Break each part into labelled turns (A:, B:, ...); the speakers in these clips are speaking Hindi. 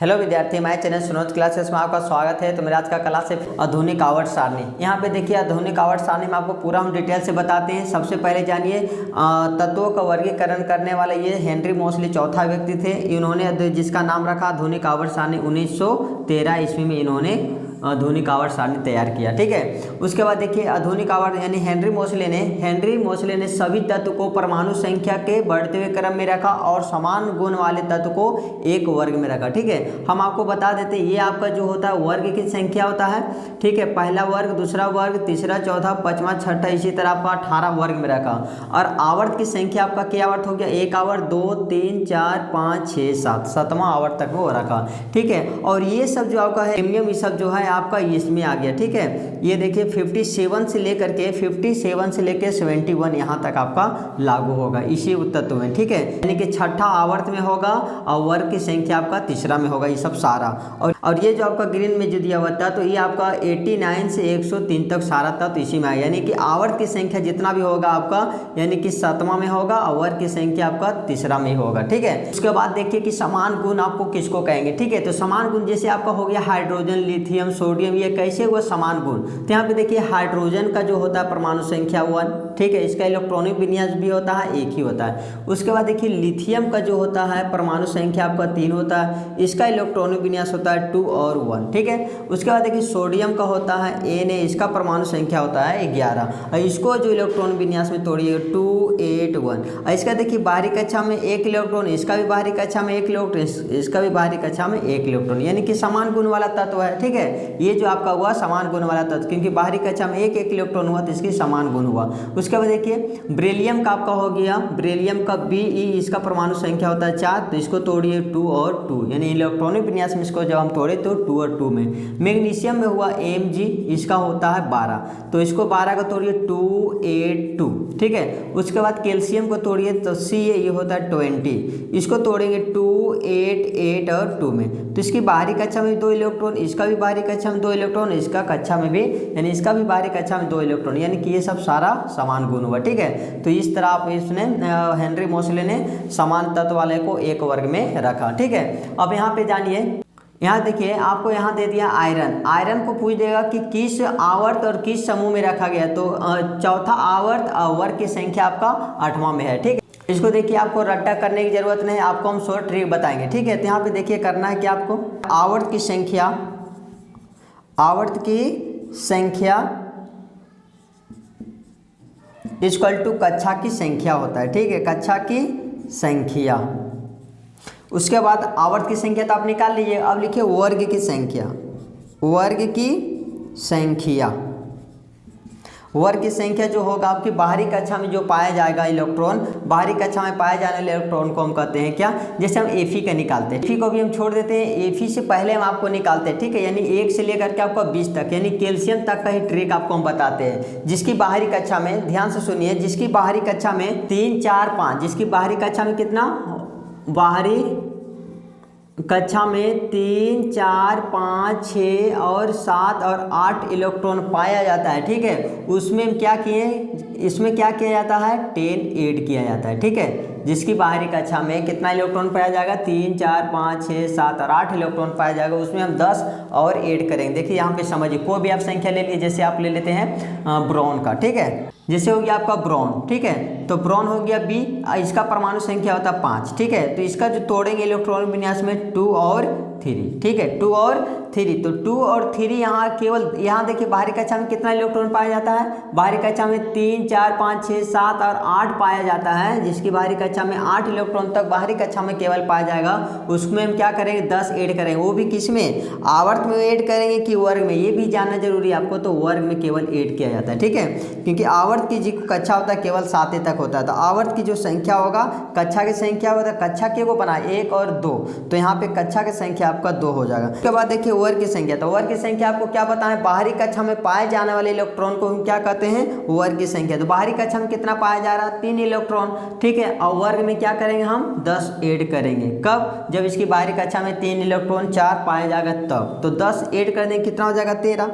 A: हेलो विद्यार्थी, मैं चैनल सुनोज क्लासेस में आपका स्वागत है। तो मेरा आज का क्लास है आधुनिक आवर्त सारणी। यहाँ पे देखिए आधुनिक आवर्त सारणी में आपको पूरा हम डिटेल से बताते हैं। सबसे पहले जानिए तत्वों का वर्गीकरण करने वाले ये हेनरी मोसले चौथा व्यक्ति थे। इन्होंने जिसका नाम रखा आधुनिक आवर्त सारणी 1913 ईस्वी में इन्होंने आधुनिक आवर्त सारणी तैयार किया। ठीक है, उसके बाद देखिए आधुनिक आवर्त यानी हेनरी मोसले ने सभी तत्व को परमाणु संख्या के बढ़ते हुए क्रम में रखा और समान गुण वाले तत्व को एक वर्ग में रखा। ठीक है, हम आपको बता देते हैं ये आपका जो होता है वर्ग की संख्या होता है। ठीक है, पहला वर्ग, दूसरा वर्ग, तीसरा, चौथा, पांचवा, छठा, इसी तरह आपका 18 वर्ग में रखा। और आवर्त की संख्या आपका क्या आवर्त हो गया? एक आवर्त, 2, 3, 4, 5, 6, 7, 7वां आवर्त तक वो रखा। ठीक है, और ये सब जो आपका है प्रीमियम, ये सब जो है आपका इसमें आ गया। ठीक है, ये देखिए 57 से लेकर के 71 यहाँ तक आपका लागू होगा इसी तत्व में। ठीक है, यानी कि छठा आवर्त में होगा और वर्ग की संख्या आपका तीसरा में होगा, ये सब सारा। और ये जो आपका ग्रीन में जो दिया हुआ था तो ये आपका 89 से 103 तक सारा तत्व इसी में आएगा। यानी कि आवर्त की संख्या जितना भी होगा आपका यानी कि 7वां में होगा और वर्ग की संख्या आपका तीसरा में होगा। ठीक है, उसके बाद देखिए कि समान गुण आपको किसको कहेंगे। ठीक है, तो समान गुण जैसे आपका हो गया हाइड्रोजन, लिथियम, सोडियम, ये कैसे हुआ समान गुण। तो यहाँ पे देखिए हाइड्रोजन का जो होता है परमाणु संख्या 1। ठीक है, इसका इलेक्ट्रॉनिक विन्यास भी होता है, एक ही होता है। उसके बाद देखिए लिथियम का जो होता है परमाणु संख्या आपका 3 होता है, इसका इलेक्ट्रॉनिक विन्यास होता है 2 और 1। ठीक है, उसके बाद देखिए सोडियम का होता है Na, इसका परमाणु संख्या होता है 11 और इसको जो इलेक्ट्रॉनिक विन्यास में तोड़िए 2, 8, 1। और इसका देखिए बाहरी कक्षा में 1 इलेक्ट्रॉन, इसका भी बाहरी कक्षा में 1 इलेक्ट्रॉन, इसका भी बाहरी कक्षा में 1 इलेक्ट्रॉन, यानी कि समान गुण वाला तत्व है। ठीक है, ये जो आपका हुआ समान गुण वाला तत्व, क्योंकि बाहरी कक्षा में 1 इलेक्ट्रॉन हुआ तो इसकी समान गुण हुआ। उसके बाद देखिए ब्रिलियम का आपका हो गया, ब्रिलियम का Be, इसका परमाणु संख्या होता है 4, तो इसको तोड़िए 2 और 2, यानी इलेक्ट्रॉनिक विन्यास में इसको जब हम तोड़े तो 2 और 2 में। मैग्नीशियम में हुआ Mg, इसका होता है 12, तो इसको 12 का तोड़िए 2, 8, 2। ठीक है, उसके बाद कैल्शियम को तोड़िए तो Ca, ये होता है 20, इसको तोड़ेंगे 2, 8, 8 और 2 में, तो इसकी बाहरी कक्षा में 2 इलेक्ट्रॉन, इसका भी बाहरी कक्षा में 2 इलेक्ट्रॉन, इसका कक्षा में भी यानी इसका भी बाहरी कक्षा में 2 इलेक्ट्रॉन, यानी कि ये सब सारा समान गुण हुआ। ठीक है, तो इस तरह आप इसने हेनरी मोसले ने समान तत्व वाले को एक वर्ग में रखा। ठीक है, अब यहाँ पे जानिए, यहाँ देखिए आपको यहाँ दे दिया आयरन। आयरन को पूछ देगा कि किस आवर्त और किस समूह में रखा गया, तो चौथा आवर्त वर्ग की संख्या आपका 8वां में है। ठीक है, इसको देखिए आपको रट्टा करने की जरूरत नहीं, आपको हम शॉर्ट ट्रिक बताएंगे। ठीक है, तो यहाँ पे देखिए करना है कि आपको आवर्त की संख्या इक्वल टू कक्षा की संख्या होता है। ठीक है, कक्षा की संख्या, उसके बाद आवर्त की संख्या तो आप निकाल लीजिए। अब लिखिए वर्ग की संख्या, वर्ग की संख्या, वर्ग की संख्या जो होगा आपकी बाहरी कक्षा में जो पाया जाएगा इलेक्ट्रॉन, बाहरी कक्षा में पाए जाने वाले इलेक्ट्रॉन को हम कहते हैं क्या, जैसे हम Fe का निकालते हैं, Fe को भी हम छोड़ देते हैं, Fe से पहले हम आपको निकालते हैं। ठीक है, यानी 1 से लेकर के आपका 20 तक, यानी कैल्शियम तक का ही ट्रिक आपको हम बताते हैं। जिसकी बाहरी कक्षा में, ध्यान से सुनिए, जिसकी बाहरी कक्षा में 3, 4, 5, जिसकी बाहरी कक्षा में कितना, बाहरी कक्षा में 3, 4, 5, 6 और 7 और 8 इलेक्ट्रॉन पाया जाता है। ठीक है, उसमें क्या किए, इसमें क्या किया जाता है, 10 ऐड किया जाता है। ठीक है, जिसकी बाहरी कक्षा में कितना इलेक्ट्रॉन पाया जाएगा, 3, 4, 5, 6, 7 और 8 इलेक्ट्रॉन पाया जाएगा, उसमें हम 10 और ऐड करेंगे। देखिए यहाँ पे समझिए, कोई भी आप संख्या ले लीजिए, जैसे आप ले लेते हैं ब्रोन का। ठीक है, जैसे हो गया आपका ब्रोन। ठीक है, तो ब्रोन हो गया B, इसका परमाणु संख्या होता है 5। ठीक है, तो इसका जो तोड़ेंगे इलेक्ट्रॉनिक विन्यास में 2 और 3। ठीक है, 2 और 3, तो 2 और 3 यहाँ केवल, यहाँ देखिए बाहरी कक्षा में कितना इलेक्ट्रॉन पाया जाता है, बाहरी कक्षा में 3, 4, 5, 6, 7 और 8 पाया जाता है। जिसकी बाहरी कक्षा में 8 इलेक्ट्रॉन तक बाहरी कक्षा में केवल पाया जाएगा, उसमें हम क्या करेंगे, 10 ऐड करेंगे। वो भी किस में, आवर्त में ऐड करेंगे कि वर्ग में, ये भी जानना जरूरी है आपको। तो वर्ग में केवल ऐड किया जाता है। ठीक है, क्योंकि आवर्त की जो कक्षा होता है केवल 7 तक होता है, तो आवर्त की जो संख्या होगा, कक्षा की संख्या होता है, कक्षा के को बना 1 और 2, तो यहाँ पे कक्षा की संख्या आपका 2 हो जाएगा। उसके बाद देखिए वर्ग की संख्या, तो वर्ग की संख्या आपको क्या बताएं, बाहरी कक्षा में पाए जाने वाले इलेक्ट्रॉन को हम क्या कहते हैं, वर्ग की संख्या। तो बाहरी कक्षा में कितना पाया जा रहा है, 3 इलेक्ट्रॉन। ठीक है, और वर्ग में क्या करेंगे, हम 10 ऐड करेंगे। कब, जब इसकी बाहरी कक्षा में 3 इलेक्ट्रॉन 4 पाया जाएगा तब, तो 10 ऐड कर देंगे, कितना हो जाएगा, 13।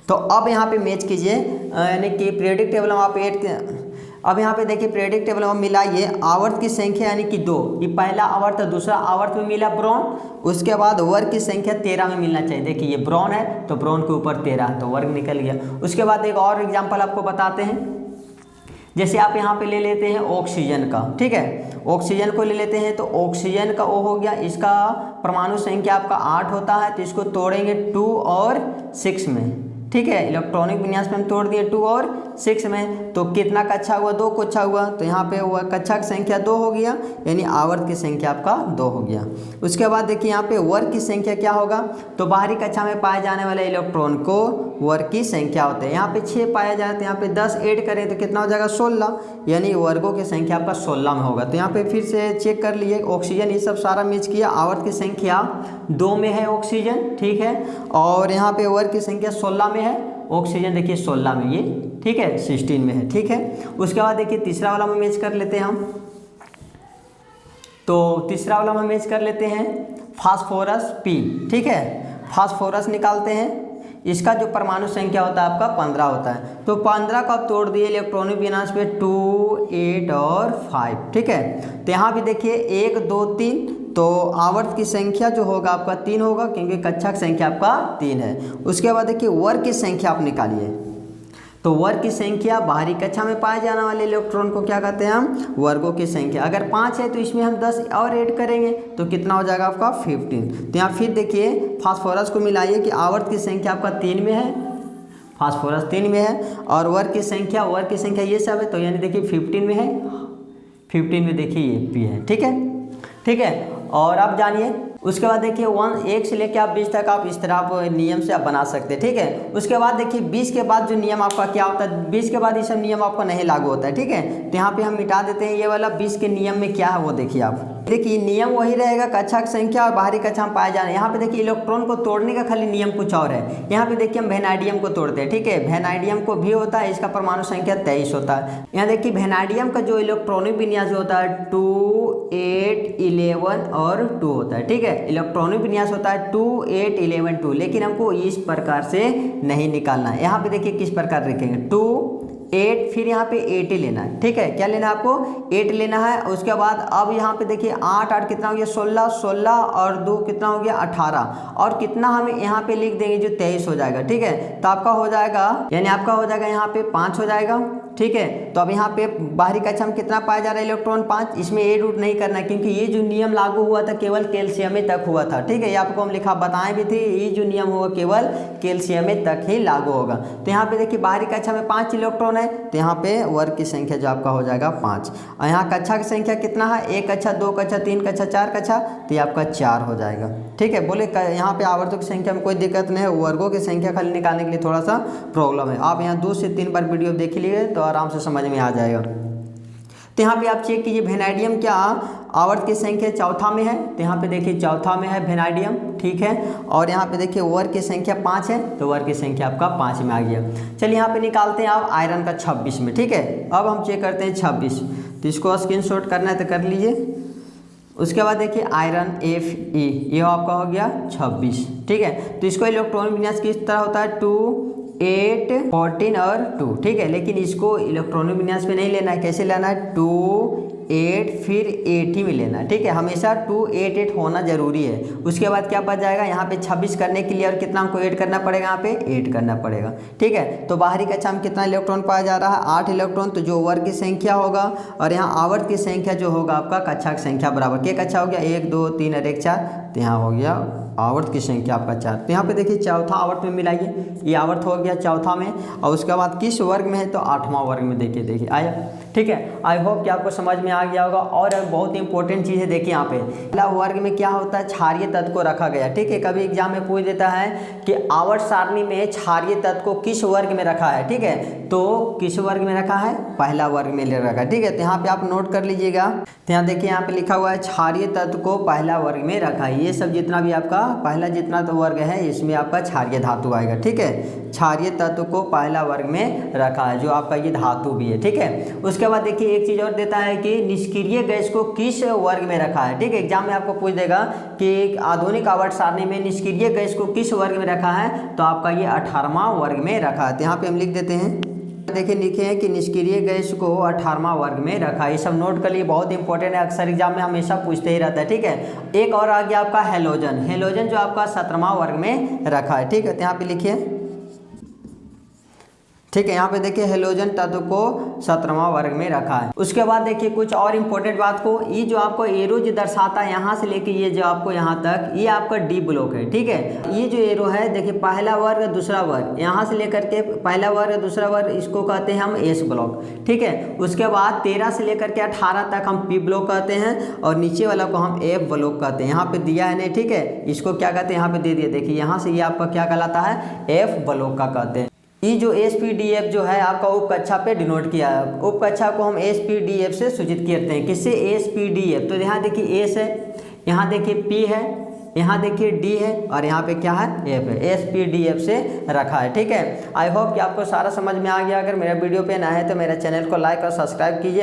A: तो अब यहाँ पे मैच कीजिए, यानी कि पीरियोडिक टेबल में आप अब यहाँ पे देखिए पीरियोडिक टेबल में मिलाइए आवर्त की संख्या यानी कि 2, ये पहला आवर्त है, दूसरा आवर्त में मिला ब्रोन, उसके बाद वर्ग की संख्या 13 में मिलना चाहिए। देखिए ये ब्रोन है तो ब्रोन के ऊपर 13 तो वर्ग निकल गया। उसके बाद एक और एग्जाम्पल आपको बताते हैं, जैसे आप यहाँ पे ले लेते हैं ऑक्सीजन का, ठीक है, ऑक्सीजन को ले लेते हैं तो ऑक्सीजन का ओ हो गया, इसका परमाणु संख्या आपका 8 होता है, तो इसको तोड़ेंगे 2 और 6 में, ठीक है, इलेक्ट्रॉनिक विन्यास में हम तोड़ दिए 2 और 6 में, तो कितना कक्षा हुआ, 2 कक्षा हुआ, तो यहाँ पे हुआ कक्षा की संख्या 2 हो गया, यानी आवर्त की संख्या आपका 2 हो गया। उसके बाद देखिए यहाँ पे वर्ग की संख्या क्या होगा, तो बाहरी कक्षा में पाए जाने वाले इलेक्ट्रॉन को वर्ग की संख्या होते हैं, यहाँ पे 6 पाया जाए तो यहाँ पे 10 ऐड करें तो कितना हो जाएगा 16, यानी वर्गों की संख्या आपका 16 में होगा। तो यहाँ पे फिर से चेक कर लिए, ऑक्सीजन ये सब सारा मैच किया, आवर्त की संख्या 2 में है ऑक्सीजन, ठीक है, और यहाँ पे वर्ग की संख्या 16 में है, ऑक्सीजन देखिए 16 में ये, ठीक है, 16 में है, ठीक है। उसके बाद देखिए तीसरा वाला में मैच कर लेते हैं हम, तो तीसरा वाला में मैच कर लेते हैं फास्फोरस पी, ठीक है, फास्फोरस निकालते हैं, इसका जो परमाणु संख्या होता है आपका 15 होता है, तो 15 को आप तोड़ दिए इलेक्ट्रॉनिक विन्यास पे 2, 8 और 5, ठीक है, तो यहाँ भी देखिए 1, 2, 3, तो आवर्त की संख्या जो होगा आपका 3 होगा, क्योंकि कक्षा की संख्या आपका 3 है। उसके बाद देखिए वर्ग की संख्या आप निकालिए, तो वर्ग की संख्या बाहरी कक्षा में पाए जाने वाले इलेक्ट्रॉन को क्या कहते हैं हम, वर्गों की संख्या। अगर 5 है तो इसमें हम 10 और ऐड करेंगे तो कितना हो जाएगा आपका 15। तो यहाँ फिर देखिए फास्फोरस को मिलाइए कि आवर्त की संख्या आपका 3 में है, फास्फोरस 3 में है, और वर्ग की संख्या ये सब है, तो यानी देखिए 15 में है, 15 में देखिए ये पी है, ठीक है, ठीक है। और आप जानिए उसके बाद देखिए 1 से लेकर आप 20 तक आप इस तरह आप नियम से आप बना सकते हैं, ठीक है। उसके बाद देखिए 20 के बाद जो नियम आपका क्या होता है, 20 के बाद ये सब नियम आपका नहीं लागू होता है, ठीक है, तो यहाँ पे हम मिटा देते हैं ये वाला। 20 के नियम में क्या है वो देखिए आप, देखिए नियम वही रहेगा, कक्षा की संख्या और बाहरी कक्षा में पाए जाने। यहाँ पे देखिए इलेक्ट्रॉन को तोड़ने का खाली नियम कुछ और है। यहाँ पे देखिए हम वेनाइडियम को तोड़ते हैं, ठीक है, वेनाइडियम को भी होता है, इसका परमाणु संख्या 23 होता है। यहाँ देखिए वेनाइडियम का जो इलेक्ट्रॉनिक विन्यास होता है 2, 8, 11 और 2 होता है, ठीक है, इलेक्ट्रॉनिक विन्यास होता है 2, 8, 11, 2, लेकिन हमको इस प्रकार से नहीं निकालना है। यहाँ पे देखिए किस प्रकार लिखेंगे 2, 8, फिर यहाँ पे 8 ही लेना है, ठीक है, क्या लेना है आपको 8 लेना है। उसके बाद अब यहाँ पे देखिए 8, 8 कितना हो गया 16, 16 और 2 कितना हो गया 18, और कितना हमें यहाँ पे लिख देंगे जो 23 हो जाएगा, ठीक है, तो आपका हो जाएगा, यानी आपका हो जाएगा यहाँ पे 5 हो जाएगा, ठीक है। तो अब यहाँ पे बाहरी कक्षा में कितना पाया जा रहा है इलेक्ट्रॉन 5, इसमें ए रूट नहीं करना है, क्योंकि ये जो नियम लागू हुआ था केवल कैल्शियम तक हुआ था, ठीक है, ये आपको हम लिखा बताएं भी थे, ये जो नियम होगा केवल कैल्शियम तक ही लागू होगा। तो यहाँ पे देखिए बाहरी कक्षा में 5 इलेक्ट्रॉन है, तो यहाँ पे वर्ग की संख्या जो आपका हो जाएगा 5, और यहाँ कक्षा की संख्या कितना है, 1 कक्षा, 2 कक्षा, 3 कक्षा, 4 कक्षा, तो ये आपका 4 हो जाएगा, ठीक है। बोले यहाँ पे आवर्तों की संख्या में कोई दिक्कत नहीं है, वर्गों की संख्या खाली निकालने के लिए थोड़ा सा प्रॉब्लम है। आप यहाँ 2 से 3 बार वीडियो देख लीजिए तो आराम से समझ में आ जाएगा। तो यहाँ पे आप चेक कीजिए वेनाइडियम क्या आवर्त की संख्या चौथा में है, तो यहाँ पे देखिए चौथा में है वेनाइडियम, ठीक है, और यहाँ पे देखिए वर्ग की संख्या 5 है, तो वर्ग की संख्या आपका 5 में आ गया। चलिए यहाँ पे निकालते हैं आप आयरन का 26 में, ठीक है। अब हम चेक करते हैं 26, तो इसको स्क्रीनशॉट करना है तो कर लीजिए। उसके बाद देखिए आयरन Fe, ये आपका हो गया 26, ठीक है, तो इसको इलेक्ट्रॉनिक विन्यास किस तरह होता है 2, 8, 14 और 2, ठीक है, लेकिन इसको इलेक्ट्रॉनिक विन्यास में नहीं लेना है, कैसे लेना है 2, 8 फिर 8 ही में लेना है, ठीक है, हमेशा 2, 8, 8 होना जरूरी है। उसके बाद क्या बच जाएगा यहाँ पे 26 करने के लिए और कितना हमको ऐड करना पड़ेगा, यहाँ पे 8 करना पड़ेगा, ठीक है। तो बाहरी कक्षा में कितना इलेक्ट्रॉन पाया जा रहा है 8 इलेक्ट्रॉन, तो जो वर्ग की संख्या होगा और यहाँ आवर्त की संख्या जो होगा आपका कक्षा की संख्या बराबर, क्या कक्षा हो गया 1, 2, 3 और 1, 4, तो यहाँ हो गया आवर्त की संख्या आपका 4। तो यहाँ पे देखिए चौथा आवर्त में मिलाइए, ये आवर्त हो गया चौथा में, और उसके बाद किस वर्ग में है तो 8वां वर्ग में, देखिए आया, ठीक है। आई होप कि आपको समझ में आ गया होगा। और बहुत इंपॉर्टेंट चीज़ है, देखिए यहाँ पे पहला वर्ग में क्या होता है क्षारीय तत्व को रखा गया, ठीक है, कभी एग्जाम में पूछ देता है कि आवर्त सारणी में क्षारीय तत्व को किस वर्ग में रखा है, ठीक है, तो किस वर्ग में रखा है पहला वर्ग में ले रखा है, ठीक है। तो यहाँ पे आप नोट कर लीजिएगा, तो यहाँ देखिए यहाँ पे लिखा हुआ है क्षारीय तत्व को पहला वर्ग में रखा है। ये सब जितना भी आपका पहला जितना तो वर्ग है इसमें आपका क्षारीय धातु आएगा, ठीक है, क्षारीय तत्व को पहला वर्ग में रखा है, जो आपका ये धातु भी है, ठीक है। उसके बाद देखिए एक चीज़ और देता है कि निष्क्रिय गैस को किस वर्ग में रखा है, ठीक है, एग्जाम में आपको पूछ देगा कि आधुनिक आवर्त सारणी में निष्क्रिय गैस को किस वर्ग में रखा है, तो आपका ये 18वां वर्ग में रखा है। तो यहाँ पे हम लिख देते हैं देखिए लिखे हैं कि निष्क्रिय गैस को 18वां वर्ग में रखा है। ये सब नोट कर लिए, बहुत इंपॉर्टेंट है, अक्सर एग्जाम में हमेशा पूछते ही रहता है। ठीक है, एक और आ गया आपका हेलोजन। हेलोजन जो आपका 17वां वर्ग में रखा है। ठीक है, तो यहाँ पे लिखिए, ठीक है, यहाँ पे देखिए हेलोजन तत्व को 17वां वर्ग में रखा है। उसके बाद देखिए कुछ और इम्पोर्टेंट बात को, ये जो आपको एरो जो दर्शाता है यहाँ से लेके ये जो आपको यहाँ तक, ये आपका डी ब्लॉक है। ठीक है, ये जो एरो है देखिए पहला वर्ग दूसरा वर्ग, यहाँ से लेकर के पहला वर्ग दूसरा वर्ग, इसको कहते हैं हम एस ब्लॉक। ठीक है, उसके बाद 13 से लेकर के 18 तक हम पी ब्लॉक कहते हैं, और नीचे वाला को हम एफ ब्लॉक कहते हैं। यहाँ पे दिया है नहीं, ठीक है, इसको क्या कहते हैं, यहाँ पे दे दिया, देखिए यहाँ से ये आपका क्या कहलाता है, एफ ब्लॉक का कहते हैं। ये जो एसपीडीएफ जो है आपका उप कक्षा पे डिनोट किया है, उप कक्षा को हम एसपीडीएफ से सूचित करते हैं। किससे, एसपीडीएफ। तो यहाँ देखिए एस है, यहाँ देखिए पी है, यहाँ देखिए डी है, और यहाँ पे क्या है, एफ है। एसपीडीएफ से रखा है। ठीक है, आई होप कि आपको सारा समझ में आ गया। अगर मेरा वीडियो पे नया है तो मेरे चैनल को लाइक और सब्सक्राइब कीजिए।